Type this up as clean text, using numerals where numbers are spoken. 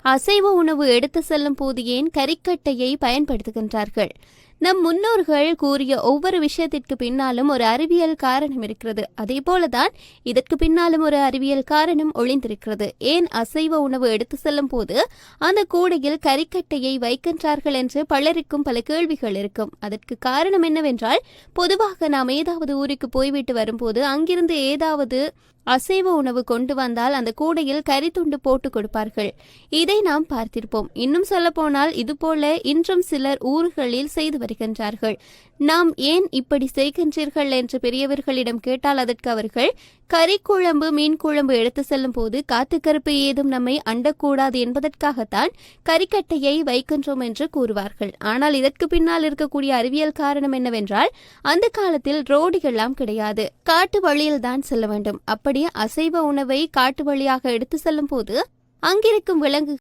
அசைவ உணவு எடுத்து செல்லும் போது ஏன் கறிக்கட்டையை பயன்படுத்துகின்றார்கள்? நம் முன்னோர்கள் கூறிய ஒவ்வொரு விஷயத்திற்கு பின்னாலும் ஒரு அறிவியல் காரணம் இருக்கிறது. அதே போலதான் இதற்கு பின்னாலும் ஒரு அறிவியல் காரணம் ஒளிந்திருக்கிறது. ஏன் அசைவ உணவு எடுத்து செல்லும் போது அந்த கூடையில் கறிக்கட்டையை வைக்கின்றார்கள் என்று பலருக்கும் பல கேள்விகள் இருக்கும். அதற்கு காரணம் என்னவென்றால், பொதுவாக நாம் ஏதாவது ஊருக்கு போய்விட்டு வரும்போது அங்கிருந்து ஏதாவது அசைவ உணவு கொண்டு வந்தால் அந்த கூடையில் கறி துண்டு போட்டு கொடுப்பார்கள். இதை நாம் பார்த்திருப்போம். இன்னும் சொல்ல போனால் இதுபோல இன்றும் சிலர் ஊர்களில் செய்து வருகின்றார்கள். நாம் ஏன் இப்படி செய்கின்றீர்கள் என்று பெரியவர்களிடம் கேட்டால் அதற்கு அவர்கள் கறி குழம்பு மீன் குழம்பு எடுத்து செல்லும் போது காத்துக்கருப்பு ஏதும் நம்மை அண்டக்கூடாது என்பதற்காகத்தான் கறிக்கட்டையை வைக்கின்றோம் என்று கூறுவார்கள். ஆனால் இதற்கு பின்னால் இருக்கக்கூடிய அறிவியல் காரணம் என்னவென்றால், அந்த காலத்தில் ரோடுகள்லாம் கிடையாது, காட்டு வழியில் தான் செல்ல வேண்டும். அப்படியே அசைவ உணவை காட்டு வழியாக எடுத்து செல்லும் போது அங்கிருக்கும் விலங்கு